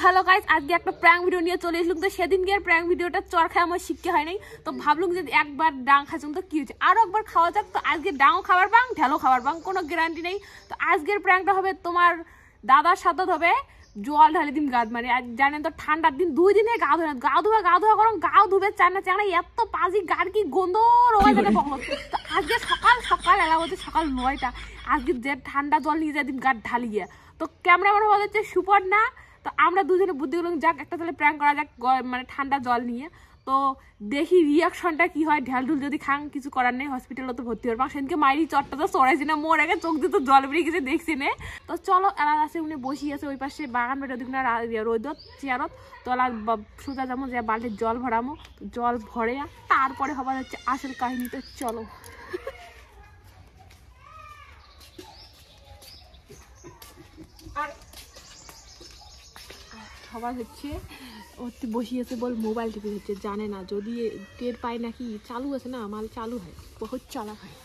Hello guys, আজকে একটা prank video নিয়ে চলে এসলাম। তো সেদিনকে প্র্যাঙ্ক ভিডিওটা চর খায় আমার শিখতে হয় নাই, তো ভাবলুম যে একবার ডাং খাচ্ছিলাম তো কি হচ্ছে, আরো একবার খাওয়া যাক। তো আজকে ডাংও খাবার পাং, ঢেলো খাবার পাং, কোনো গ্যারান্টি নেই। তো আজকের প্র্যাঙ্কটা হবে তোমার দাদার সাথে হবে জল ঢালি দিন গাদ মারি। আর জানেন তো ঠান্ডার দিন 2 দিনে গা ধোয়া গা ধোয়া গরম, গাও ধুবে চানা চানা, এত পাজি গাড় কি গন্ধ রোগা জায়গায় বকল। তো আজকে সকাল সকাল এলা বলছে সকাল 9টা, আজকে যে ঠান্ডা জল নিয়ে যায় দিন গাদ ঢালি গিয়ে। তো ক্যামেরাম্যান বলা হচ্ছে সুপার না, তো আমরা দুজনে বুদ্ধি করলাম যাক একটা তাহলে প্র্যাঙ্ক করা যাক মানে ঠান্ডা জল নিয়ে। তো দেখি রিয়াকশনটা কি হয়। ঢাল ঢুল যদি খাং কিছু করার নেই, হসপিটালে তো ভর্তি হওয়ার সেদিনকে মাইরি চটটা তো সরাইছি না, মোর আগে চোখ দিয়ে তো জল বেরিয়ে গেছে দেখছি নে। তো চলো এলা আছে উনি বসিয়ে আছে ওই পাশে বাগান বেটা দিক না রোদত চেয়ারত। তো এলা সোজা যাবো যে বালতির জল ভরামো, জল ভরে তারপরে হবার হচ্ছে আসল কাহিনীতে। চলো আর সবার হচ্ছে ওতে বসিয়েছে বল মোবাইল টিপে হচ্ছে, জানে না যদি টের পায় নাকি চালু আছে না, মাল চালু হয় বহুত চালা হয়।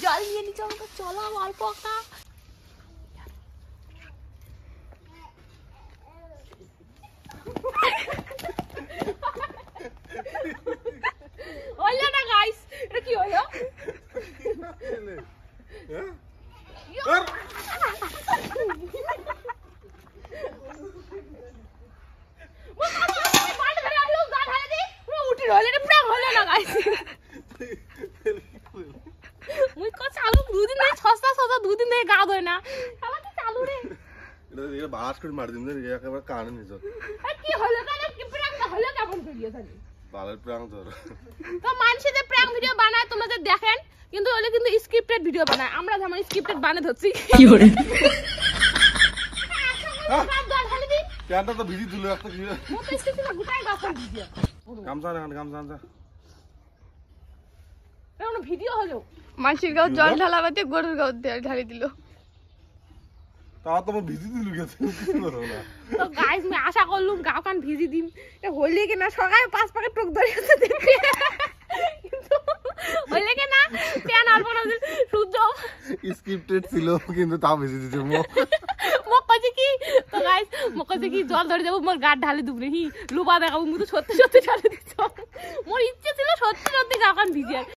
জল নিয়ে নিচে আমাকে চলো অল্প একটা হইলো না গাইস, এটা কি হলো? উঠি হলে প্র্যাঙ্ক হলো না গাইস। মুই কো চালু 2 দিন ধরে ছস্তা 2 দিন ধরে গা ধোয় না, শালা কি চালু রে? এটা বাস করে মার দিন রে, একেবারে কানে নিছো। আর কি হলো তাহলে, কি প্র্যাঙ্ক হলো কেমন করিয়ে জানি? বালের প্র্যাঙ্ক ধর। তো মানুষে যে প্র্যাঙ্ক ভিডিও বানায় তোমাদের দেখেন, কিন্তু ওলে কিন্তু স্ক্রিপ্টেড ভিডিও বানায়, আমরা যেমন স্ক্রিপ্টেড বানাতে হচ্ছি। কি করে প্যান্টটা তো ভিজি দিল একটা কি মত স্ক্রিপ্ট গুটাই বাসন ভিডিও গামছা না গামছা আনছা এমন ভিডিও হলো মাসির গাও জল ঢালাবাতে গরুর গাও ঢালি দিল। তা তো ভিজি দিল গেছে কিছু করো না। তো গাইস আমি আশা করলুম গাও কান ভিজি দিম, এটা হইলে কি না সকালে 5 প্যাকেট টক ধরে আছে দেখি, কিন্তু হইলে কি না প্যান অল্প না শুদ্ধ স্ক্রিপ্টেড ছিল কিন্তু তাও ভিজি দিতে মোক কইছে কি। তো গাইস মোক কইছে কি জল ধরে যাব মোর গাড় ঢালি দুবরে হি লুবা দেখাবো, মু তো সত্যি সত্যি ঢালি দিছ, মোর ইচ্ছে ছিল সত্যি সত্যি গাও কান ভিজে।